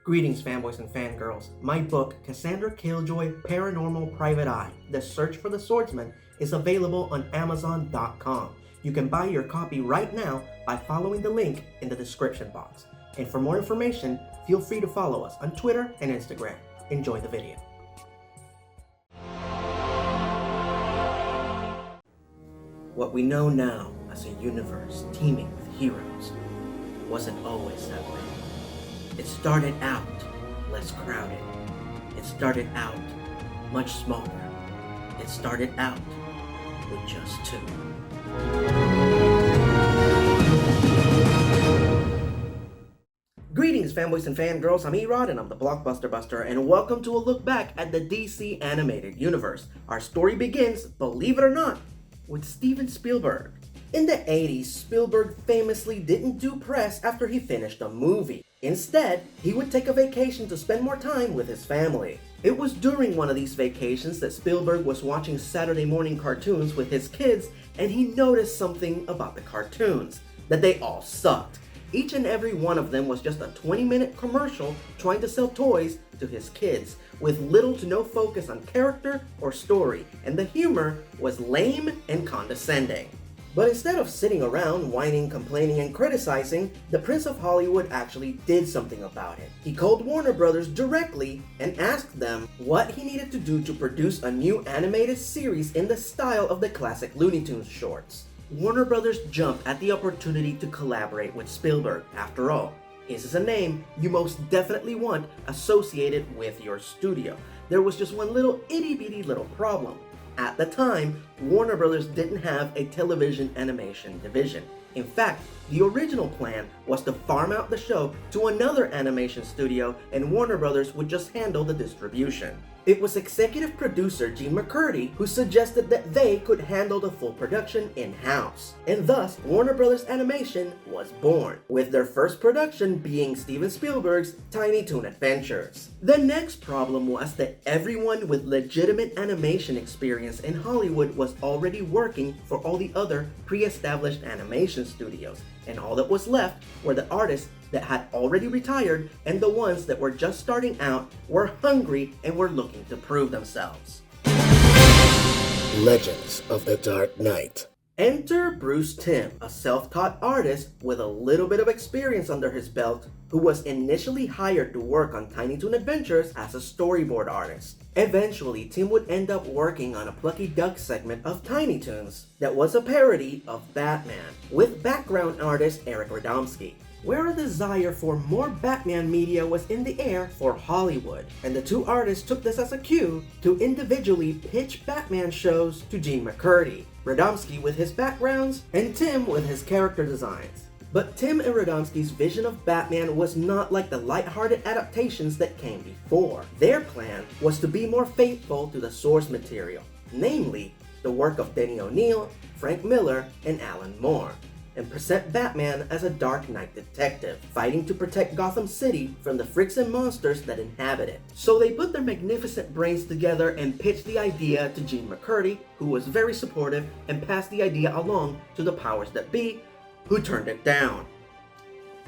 Greetings, fanboys and fangirls. My book, Cassandra Killjoy Paranormal Private Eye, The Search for the Swordsman, is available on Amazon.com. You can buy your copy right now by following the link in the description box. And for more information, feel free to follow us on Twitter and Instagram. Enjoy the video. What we know now as a universe teeming with heroes wasn't always that way. It started out less crowded. It started out much smaller. It started out with just two. Greetings, fanboys and fangirls. I'm Erod, and I'm the Blockbuster Buster, and welcome to a look back at the DC animated universe. Our story begins, believe it or not, with Steven Spielberg. In the 80s, Spielberg famously didn't do press after he finished a movie. Instead, he would take a vacation to spend more time with his family. It was during one of these vacations that Spielberg was watching Saturday morning cartoons with his kids, and he noticed something about the cartoons, that they all sucked. Each and every one of them was just a 20-minute commercial trying to sell toys to his kids, with little to no focus on character or story, and the humor was lame and condescending. But instead of sitting around whining, complaining, and criticizing, the Prince of Hollywood actually did something about it. He called Warner Brothers directly and asked them what he needed to do to produce a new animated series in the style of the classic Looney Tunes shorts. Warner Brothers jumped at the opportunity to collaborate with Spielberg. After all, his is a name you most definitely want associated with your studio. There was just one little itty-bitty little problem. At the time, Warner Brothers didn't have a television animation division. In fact, the original plan was to farm out the show to another animation studio, and Warner Brothers would just handle the distribution. It was executive producer Gene McCurdy who suggested that they could handle the full production in-house. And thus, Warner Brothers Animation was born, with their first production being Steven Spielberg's Tiny Toon Adventures. The next problem was that everyone with legitimate animation experience in Hollywood was already working for all the other pre-established animation studios, and all that was left were the artists that had already retired, and the ones that were just starting out were hungry and were looking to prove themselves. Legends of the Dark Knight. Enter Bruce Timm, a self-taught artist with a little bit of experience under his belt, who was initially hired to work on Tiny Toon Adventures as a storyboard artist. Eventually, Tim would end up working on a Plucky Duck segment of Tiny Toons that was a parody of Batman, with background artist Eric Radomski, where a desire for more Batman media was in the air for Hollywood, and the two artists took this as a cue to individually pitch Batman shows to Gene McCurdy, Radomski with his backgrounds, and Tim with his character designs. But Tim and Radomski's vision of Batman was not like the lighthearted adaptations that came before. Their plan was to be more faithful to the source material, namely the work of Denny O'Neil, Frank Miller, and Alan Moore, and present Batman as a Dark Knight detective, fighting to protect Gotham City from the freaks and monsters that inhabit it. So they put their magnificent brains together and pitched the idea to Gene McCurdy, who was very supportive and passed the idea along to the powers that be, who turned it down.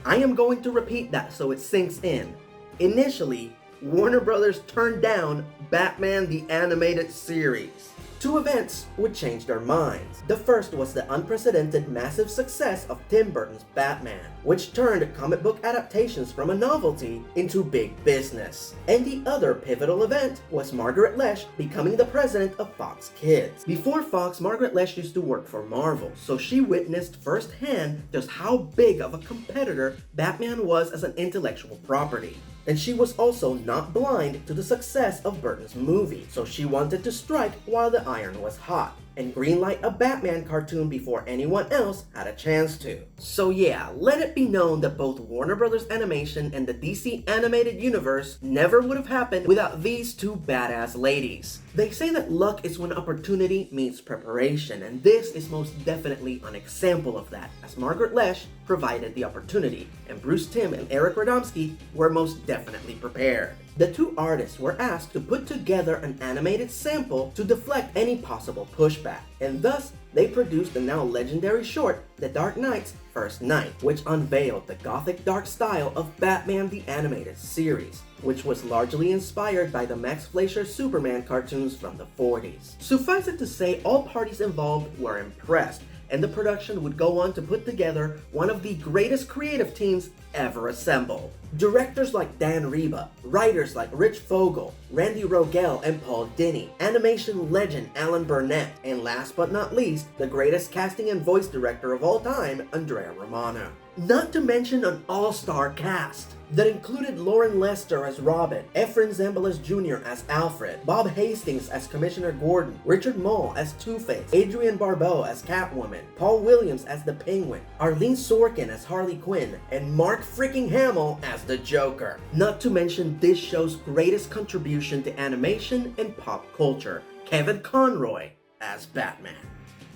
I am going to repeat that so it sinks in. Initially, Warner Brothers turned down Batman the Animated Series. Two events would change their minds. The first was the unprecedented massive success of Tim Burton's Batman, which turned comic book adaptations from a novelty into big business. And the other pivotal event was Margaret Loesch becoming the president of Fox Kids. Before Fox, Margaret Loesch used to work for Marvel, so she witnessed firsthand just how big of a competitor Batman was as an intellectual property. And she was also not blind to the success of Burton's movie, so she wanted to strike while the iron was hot, and greenlight a Batman cartoon before anyone else had a chance to. So yeah, let it be known that both Warner Brothers Animation and the DC animated universe never would have happened without these two badass ladies. They say that luck is when opportunity meets preparation, and this is most definitely an example of that, as Margaret Loesch provided the opportunity, and Bruce Timm and Eric Radomski were most definitely prepared. The two artists were asked to put together an animated sample to deflect any possible pushback, and thus they produced the now legendary short The Dark Knight's First Night, which unveiled the gothic dark style of Batman the Animated Series, which was largely inspired by the Max Fleischer Superman cartoons from the 40s. Suffice it to say, all parties involved were impressed, and the production would go on to put together one of the greatest creative teams ever assembled. Directors like Dan Reba, writers like Rich Fogel, Randy Rogel, and Paul Dini, animation legend Alan Burnett, and last but not least, the greatest casting and voice director of all time, Andrea Romano. Not to mention an all-star cast that included Lauren Lester as Robin, Efren Zimbalist Jr. as Alfred, Bob Hastings as Commissioner Gordon, Richard Mole as Two-Face, Adrienne Barbeau as Catwoman, Paul Williams as the Penguin, Arlene Sorkin as Harley Quinn, and Mark freaking Hamill as the Joker. Not to mention this show's greatest contribution to animation and pop culture, Kevin Conroy as Batman,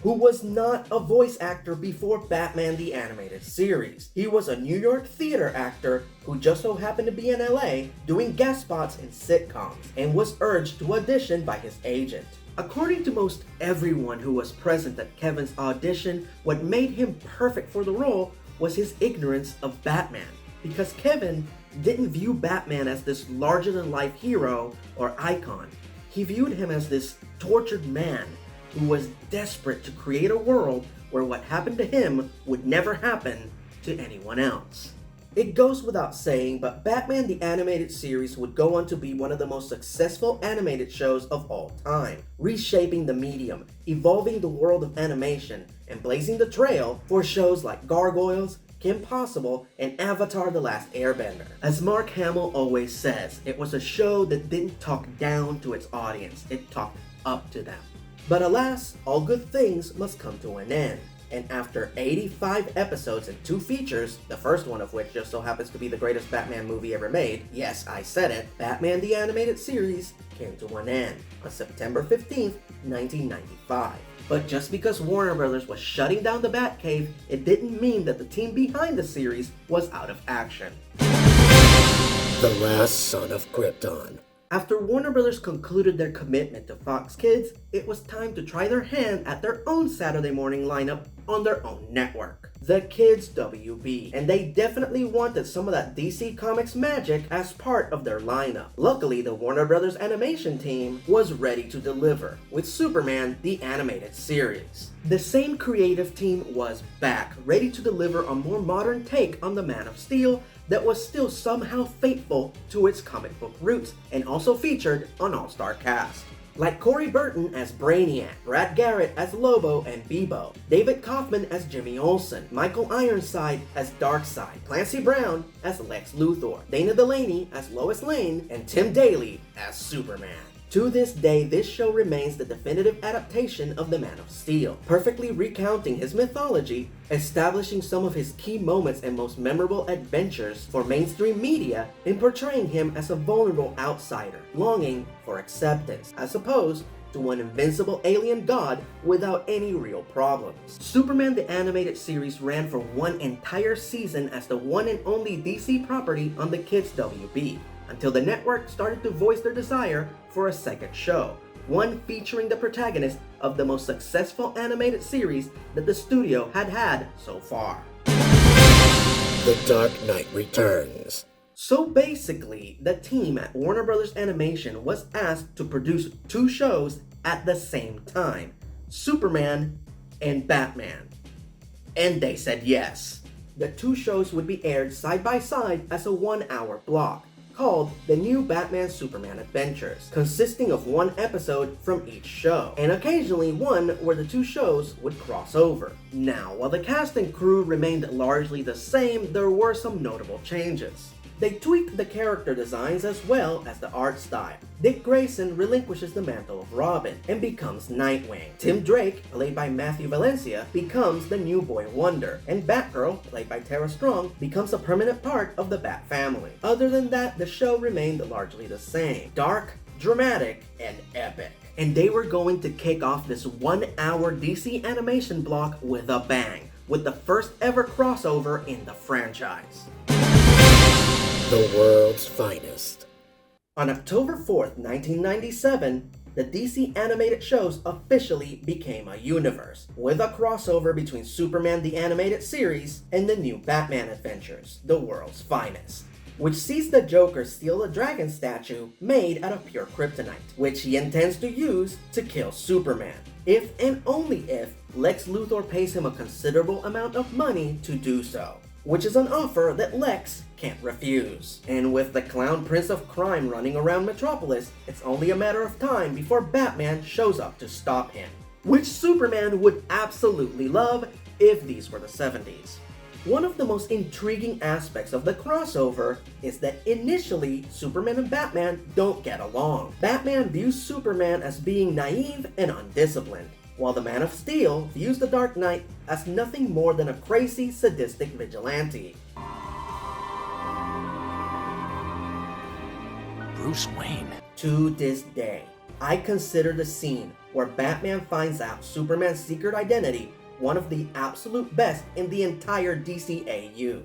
who was not a voice actor before Batman the Animated Series. He was a New York theater actor who just so happened to be in LA doing guest spots in sitcoms and was urged to audition by his agent. According to most everyone who was present at Kevin's audition, what made him perfect for the role was his ignorance of Batman, because Kevin didn't view Batman as this larger-than-life hero or icon. He viewed him as this tortured man who was desperate to create a world where what happened to him would never happen to anyone else. It goes without saying, but Batman the Animated Series would go on to be one of the most successful animated shows of all time, reshaping the medium, evolving the world of animation, and blazing the trail for shows like Gargoyles, Kim Possible, and Avatar The Last Airbender. As Mark Hamill always says, it was a show that didn't talk down to its audience, it talked up to them. But alas, all good things must come to an end. And after 85 episodes and 2 features, the first one of which just so happens to be the greatest Batman movie ever made, yes, I said it, Batman the Animated Series came to an end on September 15th, 1995. But just because Warner Brothers was shutting down the Batcave, it didn't mean that the team behind the series was out of action. The Last Son of Krypton. After Warner Brothers concluded their commitment to Fox Kids, it was time to try their hand at their own Saturday morning lineup on their own network, the Kids WB, and they definitely wanted some of that DC Comics magic as part of their lineup. Luckily, the Warner Brothers animation team was ready to deliver with Superman the Animated Series. The same creative team was back, ready to deliver a more modern take on the Man of Steel that was still somehow faithful to its comic book roots, and also featured an all-star cast. Like Corey Burton as Brainiac, Brad Garrett as Lobo and Bebo, David Kaufman as Jimmy Olsen, Michael Ironside as Darkseid, Clancy Brown as Lex Luthor, Dana Delaney as Lois Lane, and Tim Daly as Superman. To this day, this show remains the definitive adaptation of the Man of Steel, perfectly recounting his mythology, establishing some of his key moments and most memorable adventures for mainstream media, and portraying him as a vulnerable outsider, longing for acceptance, as opposed to an invincible alien god without any real problems. Superman the Animated Series ran for one entire season as the one and only DC property on the Kids WB, until the network started to voice their desire for a second show, one featuring the protagonist of the most successful animated series that the studio had had so far. The Dark Knight Returns. So basically, the team at Warner Brothers Animation was asked to produce 2 shows at the same time, Superman and Batman. And they said yes. The 2 shows would be aired side by side as a 1-hour block, called The New Batman Superman Adventures, consisting of 1 episode from each show, and occasionally one where the 2 shows would cross over. Now, while the cast and crew remained largely the same, there were some notable changes. They tweaked the character designs as well as the art style. Dick Grayson relinquishes the mantle of Robin and becomes Nightwing. Tim Drake, played by Matthew Valencia, becomes the new Boy Wonder, and Batgirl, played by Tara Strong, becomes a permanent part of the Bat family. Other than that, the show remained largely the same: dark, dramatic, and epic. And they were going to kick off this 1-hour DC animation block with a bang, with the first ever crossover in the franchise. The World's Finest. On October 4th, 1997, the DC animated shows officially became a universe, with a crossover between Superman the Animated Series and the new Batman adventures, The World's Finest, which sees the Joker steal a dragon statue made out of pure kryptonite, which he intends to use to kill Superman, if and only if Lex Luthor pays him a considerable amount of money to do so, which is an offer that Lex can't refuse. And with the clown prince of crime running around Metropolis, it's only a matter of time before Batman shows up to stop him, which Superman would absolutely love if these were the 70s. One of the most intriguing aspects of the crossover is that initially, Superman and Batman don't get along. Batman views Superman as being naive and undisciplined, while the Man of Steel views the Dark Knight as nothing more than a crazy, sadistic vigilante. Bruce Wayne. To this day, I consider the scene where Batman finds out Superman's secret identity one of the absolute best in the entire DCAU.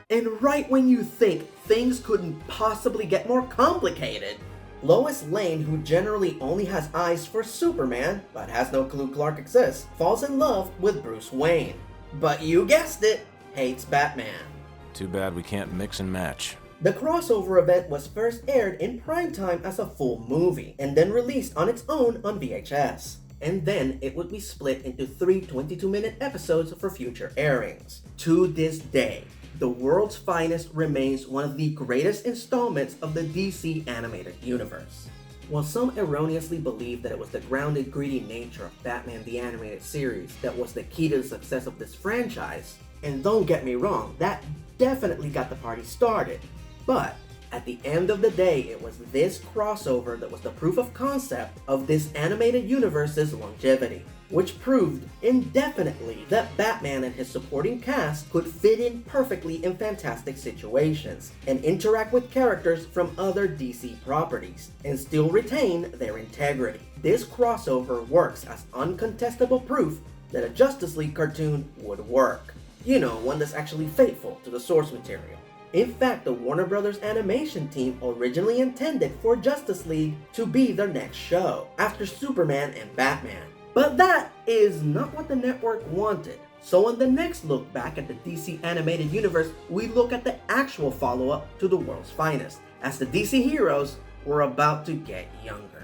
And right when you think things couldn't possibly get more complicated, Lois Lane, who generally only has eyes for Superman, but has no clue Clark exists, falls in love with Bruce Wayne. But you guessed it, hates Batman. Too bad we can't mix and match. The crossover event was first aired in primetime as a full movie, and then released on its own on VHS. And then it would be split into 3 22-minute episodes for future airings. To this day, The World's Finest remains one of the greatest installments of the DC animated universe. While some erroneously believe that it was the grounded, greedy nature of Batman the Animated Series that was the key to the success of this franchise, and don't get me wrong, that definitely got the party started. But at the end of the day, it was this crossover that was the proof of concept of this animated universe's longevity, which proved indefinitely that Batman and his supporting cast could fit in perfectly in fantastic situations and interact with characters from other DC properties and still retain their integrity. This crossover works as uncontestable proof that a Justice League cartoon would work. You know, one that's actually faithful to the source material. In fact, the Warner Brothers animation team originally intended for Justice League to be their next show, after Superman and Batman. But that is not what the network wanted. So in the next look back at the DC animated universe, we look at the actual follow-up to The World's Finest, as the DC heroes were about to get younger.